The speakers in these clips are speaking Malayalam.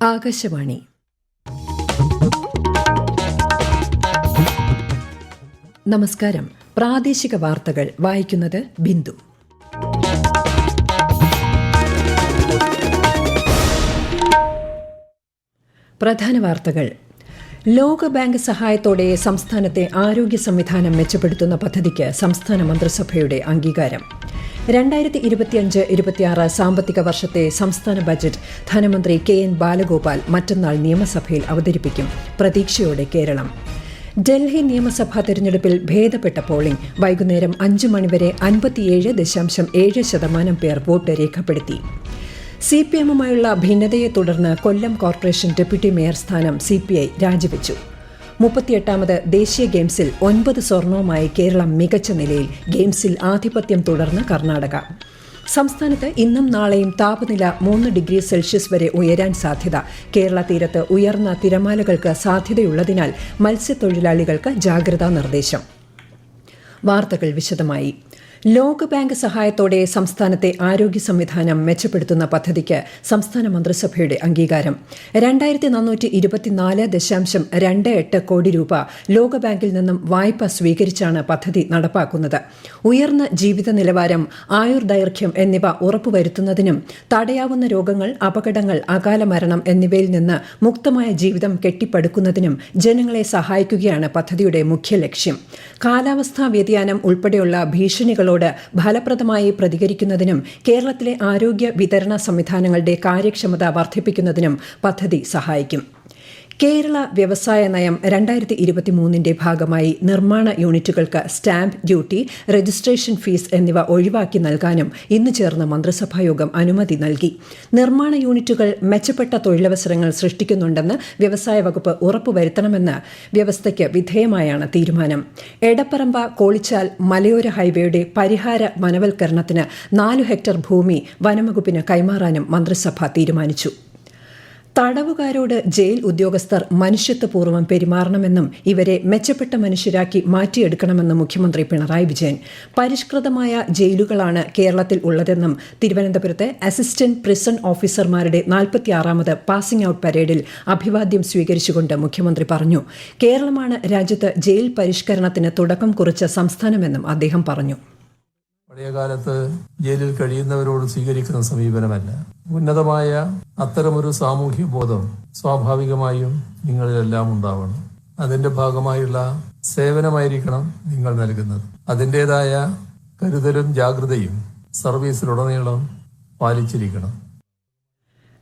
ആകാശവാണി. നമസ്കാരം. പ്രാദേശിക വാർത്തകൾ വായിക്കുന്നത് ബിന്ദു. പ്രധാന വാർത്തകൾ. ലോകബാങ്ക് സഹായത്തോടെ സംസ്ഥാനത്തെ ആരോഗ്യ സംവിധാനം മെച്ചപ്പെടുത്തുന്ന പദ്ധതിക്ക് സംസ്ഥാന മന്ത്രിസഭയുടെ അംഗീകാരം. 2025-26 സാമ്പത്തിക വർഷത്തെ സംസ്ഥാന ബജറ്റ് ധനമന്ത്രി കെ.എൻ. ബാലഗോപാൽ മറ്റന്നാൾ നിയമസഭയിൽ അവതരിപ്പിക്കും. പ്രതീക്ഷയോടെ കേരളം. ഡൽഹി നിയമസഭാ തെരഞ്ഞെടുപ്പിൽ ഭേദപ്പെട്ട പോളിംഗ്. വൈകുന്നേരം 5 മണിവരെ 57.7% പേർ വോട്ട് രേഖപ്പെടുത്തി. CPM-യുമായുള്ള ഭിന്നതയെ തുടർന്ന് കൊല്ലം കോർപ്പറേഷൻ ഡെപ്യൂട്ടി മേയർ സ്ഥാനം CPI രാജിവെച്ചു. 38ാമത് ദേശീയ ഗെയിംസിൽ 9 സ്വർണവുമായി കേരളം മികച്ച നിലയിൽ. ഗെയിംസിൽ ആധിപത്യം തുടർന്ന് കർണാടക. സംസ്ഥാനത്ത് ഇന്നും നാളെയും താപനില 3 ഡിഗ്രി സെൽഷ്യസ് വരെ ഉയരാൻ സാധ്യത. കേരള തീരത്ത് ഉയർന്ന തിരമാലകൾക്ക് സാധ്യതയുള്ളതിനാൽ മത്സ്യത്തൊഴിലാളികൾക്ക് ജാഗ്രതാ നിർദ്ദേശം. വാർത്തകൾ വിശദമായി. ലോകബാങ്ക് സഹായത്തോടെ സംസ്ഥാനത്തെ ആരോഗ്യ സംവിധാനം മെച്ചപ്പെടുത്തുന്ന പദ്ധതിക്ക് സംസ്ഥാന മന്ത്രിസഭയുടെ അംഗീകാരം. 2424.28 കോടി രൂപ ലോകബാങ്കിൽ നിന്നും വായ്പ സ്വീകരിച്ചാണ് പദ്ധതി നടപ്പാക്കുന്നത്. ഉയർന്ന ജീവിത നിലവാരം, ആയുർദൈർഘ്യം എന്നിവ ഉറപ്പുവരുത്തുന്നതിനും തടയാവുന്ന രോഗങ്ങൾ, അപകടങ്ങൾ, അകാല മരണം എന്നിവയിൽ നിന്ന് മുക്തമായ ജീവിതം കെട്ടിപ്പടുക്കുന്നതിനും ജനങ്ങളെ സഹായിക്കുകയാണ് പദ്ധതിയുടെ മുഖ്യ ലക്ഷ്യം. കാലാവസ്ഥാ വ്യതിയാനം ഉൾപ്പെടെയുള്ള ഭീഷണികളോട് ഫലപ്രദമായി പ്രതികരിക്കുന്നതിനും കേരളത്തിലെ ആരോഗ്യ വിതരണ സംവിധാനങ്ങളുടെ കാര്യക്ഷമത വർദ്ധിപ്പിക്കുന്നതിനും പദ്ധതി സഹായിക്കും. കേരള വ്യവസായ നയം 2023 ഭാഗമായി നിർമ്മാണ യൂണിറ്റുകൾക്ക് സ്റ്റാമ്പ് ഡ്യൂട്ടി, രജിസ്ട്രേഷൻ ഫീസ് എന്നിവ ഒഴിവാക്കി നൽകാനും ഇന്ന് ചേർന്ന മന്ത്രിസഭായോഗം അനുമതി നൽകി. നിർമ്മാണ യൂണിറ്റുകൾ മെച്ചപ്പെട്ട തൊഴിലവസരങ്ങൾ സൃഷ്ടിക്കുന്നുണ്ടെന്ന് വ്യവസായ വകുപ്പ് ഉറപ്പുവരുത്തണമെന്ന് വ്യവസ്ഥയ്ക്ക് വിധേയമായാണ് തീരുമാനം. എടപ്പറമ്പ കോളിച്ചാൽ മലയോര ഹൈവേയുടെ പരിഹാര വനവൽക്കരണത്തിന് 4 ഹെക്ടർ ഭൂമി വനംവകുപ്പിന് കൈമാറാനും മന്ത്രിസഭ തീരുമാനിച്ചു. തടവുകാരോട് ജയിൽ ഉദ്യോഗസ്ഥർ മനുഷ്യത്വപൂർവ്വം പെരുമാറണമെന്നും ഇവരെ മെച്ചപ്പെട്ട മനുഷ്യരാക്കി മാറ്റിയെടുക്കണമെന്നും മുഖ്യമന്ത്രി പിണറായി വിജയൻ. പരിഷ്കൃതമായ ജയിലുകളാണ് കേരളത്തിൽ ഉള്ളതെന്നും തിരുവനന്തപുരത്ത് അസിസ്റ്റന്റ് പ്രിസൺ ഓഫീസർമാരുടെ 46ാമത് പാസിംഗ് ഔട്ട് പരേഡിൽ അഭിവാദ്യം സ്വീകരിച്ചുകൊണ്ട് മുഖ്യമന്ത്രി പറഞ്ഞു. കേരളമാണ് രാജ്യത്ത് ജയിൽ പരിഷ്കരണത്തിന് തുടക്കം കുറിച്ച സംസ്ഥാനമെന്നും അദ്ദേഹം പറഞ്ഞു. പഴയകാലത്ത് ജയിലിൽ കഴിയുന്നവരോട് സ്വീകരിക്കുന്ന സമീപനമല്ല. ഉന്നതമായ അത്തരമൊരു സാമൂഹ്യ ബോധം സ്വാഭാവികമായും നിങ്ങളിലെല്ലാം ഉണ്ടാവണം. അതിന്റെ ഭാഗമായുള്ള സേവനമായിരിക്കണം നിങ്ങൾ നൽകുന്നത്. അതിൻ്റെതായ കരുതലും ജാഗ്രതയും സർവീസിലുടനീളം പാലിച്ചിരിക്കണം.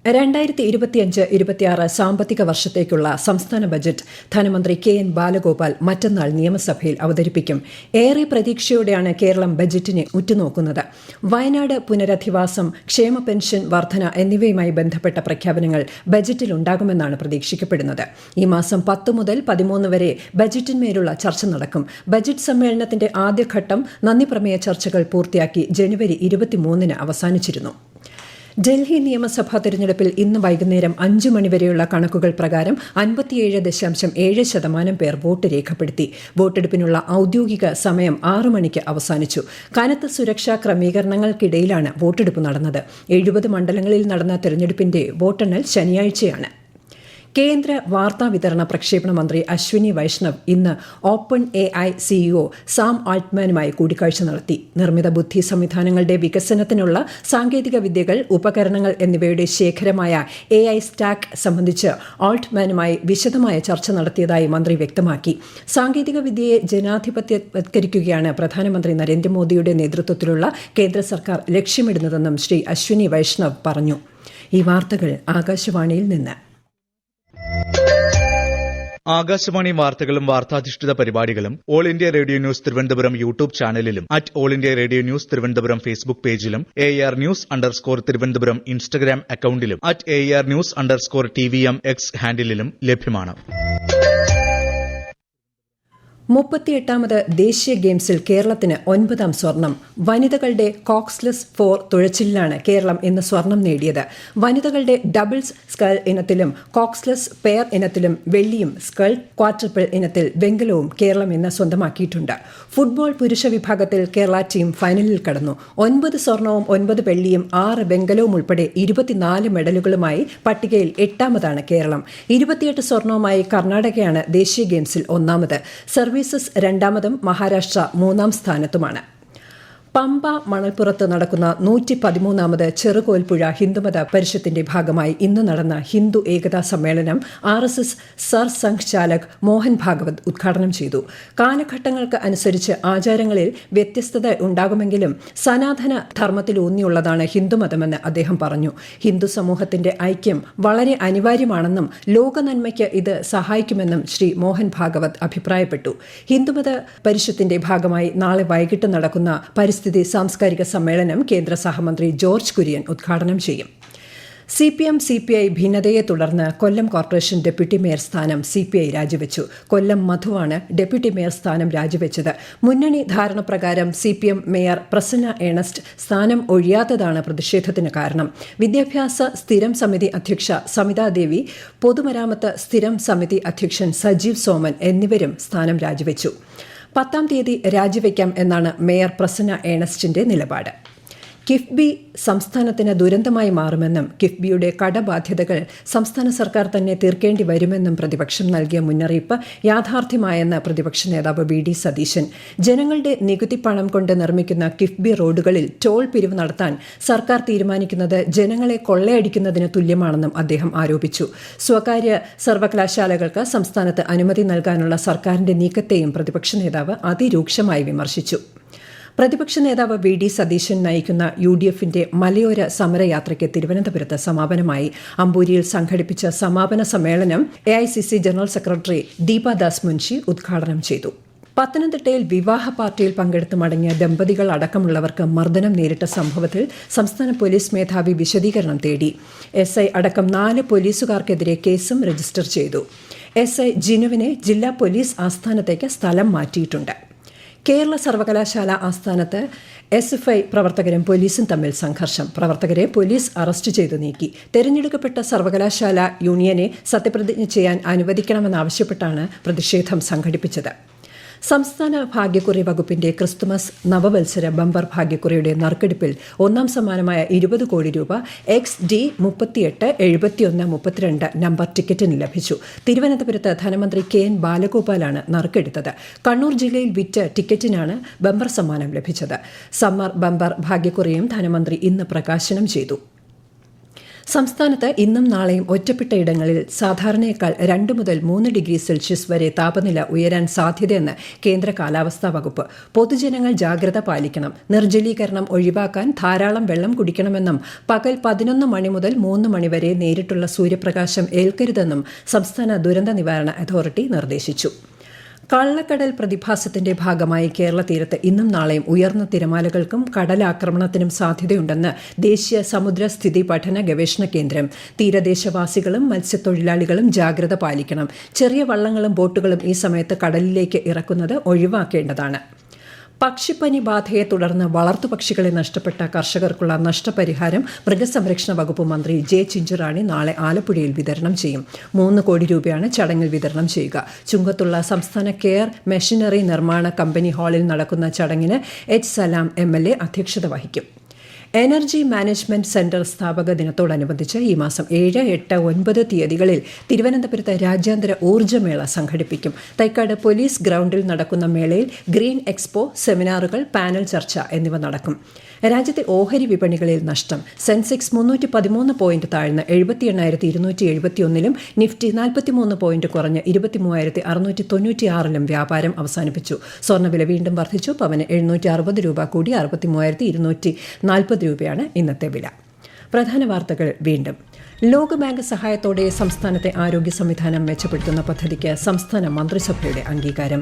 2025-26 സാമ്പത്തിക വർഷത്തേക്കുള്ള സംസ്ഥാന ബജറ്റ് ധനമന്ത്രി കെ.എൻ. ബാലഗോപാൽ മറ്റന്നാൾ നിയമസഭയിൽ അവതരിപ്പിക്കും. ഏറെ പ്രതീക്ഷയോടെയാണ് കേരളം ബജറ്റിനെ ഉറ്റുനോക്കുന്നത്. വയനാട് പുനരധിവാസം, ക്ഷേമ പെൻഷൻ വർധന എന്നിവയുമായി ബന്ധപ്പെട്ട പ്രഖ്യാപനങ്ങൾ ബജറ്റിലുണ്ടാകുമെന്നാണ് പ്രതീക്ഷിക്കപ്പെടുന്നത്. ഈ മാസം 10 മുതൽ 13 വരെ ബജറ്റിന്മേലുള്ള ചർച്ച നടക്കും. ബജറ്റ് സമ്മേളനത്തിന്റെ ആദ്യഘട്ടം നന്ദിപ്രമേയ ചർച്ചകൾ പൂർത്തിയാക്കി ജനുവരി 23 അവസാനിച്ചിരുന്നു. ഡൽഹി നിയമസഭാ തെരഞ്ഞെടുപ്പിൽ ഇന്ന് വൈകുന്നേരം 5 മണിവരെയുള്ള കണക്കുകൾ പ്രകാരം 57.7% പേർ വോട്ട് രേഖപ്പെടുത്തി. വോട്ടെടുപ്പിനുള്ള ഔദ്യോഗിക സമയം 6 മണിക്ക് അവസാനിച്ചു. കനത്ത സുരക്ഷാ ക്രമീകരണങ്ങൾക്കിടയിലാണ് വോട്ടെടുപ്പ് നടന്നത്. 70 മണ്ഡലങ്ങളിൽ നടന്ന തെരഞ്ഞെടുപ്പിന്റെ വോട്ടെണ്ണൽ ശനിയാഴ്ചയാണ്. കേന്ദ്ര വാർത്താ വിതരണ പ്രക്ഷേപണ മന്ത്രി അശ്വിനി വൈഷ്ണവ് ഇന്ന് ഓപ്പൺ AI CEO സാം ആൾട്ട്മാനുമായി കൂടിക്കാഴ്ച നടത്തി. നിർമ്മിത ബുദ്ധി സംവിധാനങ്ങളുടെ വികസനത്തിനുള്ള സാങ്കേതിക വിദ്യകൾ, ഉപകരണങ്ങൾ എന്നിവയുടെ ശേഖരമായ AI സ്റ്റാക്ക് സംബന്ധിച്ച് ആൾട്ട്മാനുമായി വിശദമായ ചർച്ച നടത്തിയതായി മന്ത്രി വ്യക്തമാക്കി. സാങ്കേതിക വിദ്യയെ ജനാധിപത്യവത്കരിക്കുകയാണ് പ്രധാനമന്ത്രി നരേന്ദ്രമോദിയുടെ നേതൃത്വത്തിലുള്ള കേന്ദ്ര സർക്കാർ ലക്ഷ്യമിടുന്നതെന്നും ശ്രീ അശ്വിനി വൈഷ്ണവ് പറഞ്ഞു. ഈ വാർത്തകൾ ആകാശവാണിയിൽ നിന്ന്. ആകാശവാണി വാർത്തകളും വാർത്താധിഷ്ഠിത പരിപാടികളും all India radio news Thiruvananthapuram YouTube ചാനലിലും all India radio news Thiruvananthapuram Facebook പേജിലും AR News_ തിരുവനന്തപുരം ഇൻസ്റ്റഗ്രാം അക്കൌണ്ടിലും AR News_TVM X ഹാൻഡിലും ലഭ്യമാണ്. 38ാമത് ദേശീയ ഗെയിംസിൽ കേരളത്തിന് 9ാം സ്വർണം. വനിതകളുടെ കോക്സ്ലെസ് 4 തുഴച്ചിലിലാണ് കേരളം ഇന്ന് സ്വർണം നേടിയത്. വനിതകളുടെ ഡബിൾസ് സ്കൾ ഇനത്തിലും കോക്സ്ലെസ് പെയർ ഇനത്തിലും വെള്ളിയും സ്കൾ ക്വാഡ്രപ്പിൾ ഇനത്തിൽ വെങ്കലവും കേരളം ഇന്ന് സ്വന്തമാക്കിയിട്ടുണ്ട്. ഫുട്ബോൾ പുരുഷ വിഭാഗത്തിൽ കേരള ടീം ഫൈനലിൽ കടന്നു. 9 സ്വർണവും 9 വെള്ളിയും 6 വെങ്കലവും ഉൾപ്പെടെ 24 മെഡലുകളുമായി പട്ടികയിൽ 8ാമതാണ് കേരളം. 28 സ്വർണവുമായി കർണാടകയാണ് ദേശീയ ഗെയിംസിൽ 1ാമത്. സർവീസസ് 2ാമതും മഹാരാഷ്ട്ര 3ാം സ്ഥാനത്തുമാണ്. പമ്പ മണൽപ്പുറത്ത് നടക്കുന്ന 113ാമത് ചെറുകോൽപ്പുഴ ഹിന്ദുമത പരിഷത്തിന്റെ ഭാഗമായി ഇന്ന് നടന്ന ഹിന്ദു ഏകതാ സമ്മേളനം RSS സർസംഘ് ചാലക് മോഹൻ ഭാഗവത് ഉദ്ഘാടനം ചെയ്തു. കാലഘട്ടങ്ങൾക്ക് അനുസരിച്ച് ആചാരങ്ങളിൽ വ്യത്യസ്തത ഉണ്ടാകുമെങ്കിലും സനാതന ധർമ്മത്തിലൂന്നിയുള്ളതാണ് ഹിന്ദുമതമെന്ന് അദ്ദേഹം പറഞ്ഞു. ഹിന്ദു സമൂഹത്തിന്റെ ഐക്യം വളരെ അനിവാര്യമാണെന്നും ലോകനന്മയ്ക്ക് ഇത് സഹായിക്കുമെന്നും ശ്രീ മോഹൻ ഭാഗവത് അഭിപ്രായപ്പെട്ടു. ഹിന്ദുമത പരിഷത്തിന്റെ ഭാഗമായി നാളെ വൈകിട്ട് നടക്കുന്ന പരിസ്ഥിതി സാംസ്കാരിക സമ്മേളനം കേന്ദ്ര സഹമന്ത്രി ജോർജ് കുര്യൻ ഉദ്ഘാടനം ചെയ്യും. CPM-CPI ഭിന്നതയെ തുടർന്ന് കൊല്ലം കോർപ്പറേഷൻ ഡെപ്യൂട്ടി മേയർ സ്ഥാനം CPI രാജിവെച്ചു. കൊല്ലം മധുവാണ് ഡെപ്യൂട്ടി മേയർ സ്ഥാനം രാജിവെച്ചത്. മുന്നണി ധാരണപ്രകാരം CPM മേയർ പ്രസന്ന ഏണസ്റ്റ് സ്ഥാനം ഒഴിയാത്തതാണ് പ്രതിഷേധത്തിന് കാരണം. വിദ്യാഭ്യാസ സ്ഥിരം സമിതി അധ്യക്ഷ സമിതാദേവി, പൊതുമരാമത്ത് സ്ഥിരം സമിതി അധ്യക്ഷൻ സജീവ് സോമൻ എന്നിവരും സ്ഥാനം രാജിവെച്ചു. 10ാം തീയതി രാജിവെക്കാം എന്നാണ് മേയർ പ്രസന്ന ഏണസ്റ്റിന്റെ നിലപാട്. കിഫ്ബി സംസ്ഥാനത്തിന് ദുരന്തമായി മാറുമെന്നും കിഫ്ബിയുടെ കടബാധ്യതകൾ സംസ്ഥാന സർക്കാർ തന്നെ തീർക്കേണ്ടി വരുമെന്നും പ്രതിപക്ഷം നൽകിയ മുന്നറിയിപ്പ് യാഥാർത്ഥ്യമായെന്ന് പ്രതിപക്ഷ നേതാവ് VD സതീശൻ. ജനങ്ങളുടെ നികുതി പണം കൊണ്ട് നിർമ്മിക്കുന്ന കിഫ്ബി റോഡുകളിൽ ടോൾ പിരിവ് നടത്താൻ സർക്കാർ തീരുമാനിക്കുന്നത് ജനങ്ങളെ കൊള്ളയടിക്കുന്നതിന് തുല്യമാണെന്നും അദ്ദേഹം ആരോപിച്ചു. സ്വകാര്യ സർവകലാശാലകൾക്ക് സംസ്ഥാനത്ത് അനുമതി നൽകാനുള്ള സർക്കാരിന്റെ നീക്കത്തെയും പ്രതിപക്ഷ നേതാവ് അതിരൂക്ഷമായി വിമർശിച്ചു. പ്രതിപക്ഷ നേതാവ് VD സതീശൻ നയിക്കുന്ന UDFന്റെ മലയോര സമരയാത്രയ്ക്ക് തിരുവനന്തപുരത്ത് സമാപനമായി. അമ്പൂരിയിൽ സംഘടിപ്പിച്ച സമാപന സമ്മേളനം AICC general secretary Deepa Das Munshi ഉദ്ഘാടനം ചെയ്തു. പത്തനംതിട്ടയിൽ വിവാഹ പാർട്ടിയിൽ പങ്കെടുത്ത് മടങ്ങിയ ദമ്പതികൾ അടക്കമുള്ളവർക്ക് മർദ്ദനം നേരിട്ട സംഭവത്തിൽ സംസ്ഥാന പോലീസ് മേധാവി വിശദീകരണം തേടി. SI അടക്കം 4 പോലീസുകാർക്കെതിരെ കേസും രജിസ്റ്റർ ചെയ്തു. SI ജിനുവിനെ ജില്ലാ പോലീസ് ആസ്ഥാനത്തേക്ക് സ്ഥലം മാറ്റിയിട്ടുണ്ട്. കേരള സർവകലാശാല ആസ്ഥാനത്ത് SFI പ്രവർത്തകരും പോലീസും തമ്മിൽ സംഘർഷം. പ്രവർത്തകരെ പോലീസ് അറസ്റ്റ് ചെയ്തു നീക്കി. തെരഞ്ഞെടുക്കപ്പെട്ട സർവകലാശാല യൂണിയനെ സത്യപ്രതിജ്ഞ ചെയ്യാൻ അനുവദിക്കണമെന്നാവശ്യപ്പെട്ടാണ് പ്രതിഷേധം സംഘടിപ്പിച്ചത്. സംസ്ഥാന ഭാഗ്യക്കുറി വകുപ്പിന്റെ ക്രിസ്തുമസ് നവവത്സര ബമ്പർ ഭാഗ്യക്കുറിയുടെ നറുക്കെടുപ്പിൽ 1ാം സമ്മാനമായ 20 കോടി രൂപ XD 38 71 32 നമ്പർ ടിക്കറ്റിന് ലഭിച്ചു. തിരുവനന്തപുരത്ത് ധനമന്ത്രി KN ബാലഗോപാലാണ് നറുക്കെടുത്തത്. കണ്ണൂർ ജില്ലയിൽ വിറ്റ ടിക്കറ്റിനാണ് ബമ്പർ സമ്മാനം ലഭിച്ചത്. സമ്മർ ബമ്പർ ഭാഗ്യക്കുറിയും ധനമന്ത്രി ഇന്ന് പ്രകാശനം ചെയ്തു. സംസ്ഥാനത്ത് ഇന്നും നാളെയും ഒറ്റപ്പെട്ട ഇടങ്ങളിൽ സാധാരണയേക്കാൾ 2 മുതൽ 3 ഡിഗ്രി സെൽഷ്യസ് വരെ താപനില ഉയരാൻ സാധ്യതയെന്ന് കേന്ദ്ര കാലാവസ്ഥാ വകുപ്പ്. പൊതുജനങ്ങൾ ജാഗ്രത പാലിക്കണം. നിർജ്ജലീകരണം ഒഴിവാക്കാൻ ധാരാളം വെള്ളം കുടിക്കണമെന്നും പകൽ 11 മണി മുതൽ 3 മണി വരെ നേരിട്ടുള്ള സൂര്യപ്രകാശം ഏൽക്കരുതെന്നും സംസ്ഥാന ദുരന്ത നിവാരണ അതോറിറ്റി നിർദ്ദേശിച്ചു. കള്ളക്കടൽ പ്രതിഭാസത്തിന്റെ ഭാഗമായി കേരള തീരത്ത് ഇന്നും നാളെയും ഉയർന്ന തിരമാലകൾക്കും കടലാക്രമണത്തിനും സാധ്യതയുണ്ടെന്ന് ദേശീയ സമുദ്രസ്ഥിതി പഠന ഗവേഷണ കേന്ദ്രം. തീരദേശവാസികളും മത്സ്യത്തൊഴിലാളികളും ജാഗ്രത പാലിക്കണം. ചെറിയ വള്ളങ്ങളും ബോട്ടുകളും ഈ സമയത്ത് കടലിലേക്ക് ഇറക്കുന്നത് ഒഴിവാക്കേണ്ടതാണ്. പക്ഷിപ്പനി ബാധയെ തുടർന്ന് വളർത്തുപക്ഷികളെ നഷ്ടപ്പെട്ട കർഷകർക്കുള്ള നഷ്ടപരിഹാരം മൃഗസംരക്ഷണ വകുപ്പ് മന്ത്രി J. ചിഞ്ചുറാണി നാളെ ആലപ്പുഴയിൽ വിതരണം ചെയ്യും. 3 കോടി രൂപയാണ് ചടങ്ങിൽ വിതരണം ചെയ്യുക. ചുങ്കത്തുള്ള സംസ്ഥാന കെയർ മെഷീനറി നിർമ്മാണ കമ്പനി ഹാളിൽ നടക്കുന്ന ചടങ്ങിന് H. സലാം MLA അധ്യക്ഷത വഹിക്കും. എനർജി മാനേജ്മെന്റ് സെന്റർ സ്ഥാപക ദിനത്തോടനുബന്ധിച്ച് ഈ മാസം 7, 8, 9 തീയതികളിൽ തിരുവനന്തപുരത്ത് രാജ്യാന്തര ഊർജ്ജമേള സംഘടിപ്പിക്കും. തൈക്കാട് പോലീസ് ഗ്രൗണ്ടിൽ നടക്കുന്ന മേളയിൽ ഗ്രീൻ എക്സ്പോ, സെമിനാറുകൾ, പാനൽ ചർച്ച എന്നിവ നടക്കും. രാജ്യത്തെ ഓഹരി വിപണികളിൽ നഷ്ടം. സെൻസെക്സ് 313 പോയിന്റ് താഴ്ന്ന് 78,271-ലും നിഫ്റ്റി 43 പോയിന്റ് കുറഞ്ഞ് 23,696-ലും വ്യാപാരം അവസാനിപ്പിച്ചു. സ്വർണ്ണവില വീണ്ടും വർദ്ധിച്ചു. പവന് 760 രൂപ കൂടി 63,240 രൂപയാണ് ഇന്നത്തെ വില. പ്രധാന വാർത്തകൾ വീണ്ടും. ലോകബാങ്ക് സഹായത്തോടെ സംസ്ഥാനത്തെ ആരോഗ്യ സംവിധാനം മെച്ചപ്പെടുത്തുന്ന പദ്ധതിക്ക് സംസ്ഥാന മന്ത്രിസഭയുടെ അംഗീകാരം.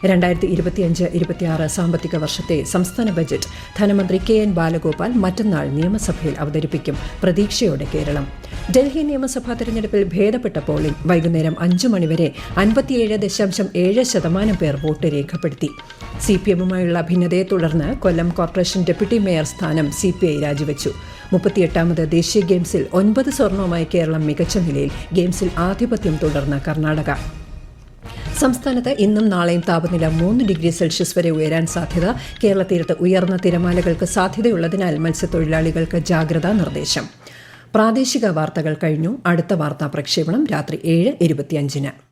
2025-26 സാമ്പത്തിക വർഷത്തെ സംസ്ഥാന ബജറ്റ് ധനമന്ത്രി KN ബാലഗോപാൽ മറ്റന്നാൾ നിയമസഭയിൽ അവതരിപ്പിക്കും. പ്രതീക്ഷയോടെ കേരളം. ഡൽഹി നിയമസഭാ തെരഞ്ഞെടുപ്പിൽ ഭേദപ്പെട്ട പോളിംഗ്. വൈകുന്നേരം 5 മണിവരെ 57.7% പേർ വോട്ട് രേഖപ്പെടുത്തി. CPM-യുമായുള്ള ഭിന്നതയെ തുടർന്ന് കൊല്ലം കോർപ്പറേഷൻ ഡെപ്യൂട്ടി മേയർ സ്ഥാനം CPI രാജിവെച്ചു. 38ാമത് ദേശീയ ഗെയിംസിൽ 9 സ്വർണവുമായി കേരളം മികച്ച നിലയിൽ. ഗെയിംസിൽ ആധിപത്യം തുടർന്ന് കർണാടക. സംസ്ഥാനത്ത് ഇന്നും നാളെയും താപനില 3 ഡിഗ്രി സെൽഷ്യസ് വരെ ഉയരാൻ സാധ്യത. കേരള തീരത്ത് ഉയർന്ന തിരമാലകൾക്ക് സാധ്യതയുള്ളതിനാൽ മത്സ്യത്തൊഴിലാളികൾക്ക് ജാഗ്രതാ നിർദ്ദേശം. പ്രാദേശിക വാർത്തകൾ കഴിഞ്ഞു. അടുത്ത വാർത്താ പ്രക്ഷേപണം രാത്രി 7:25.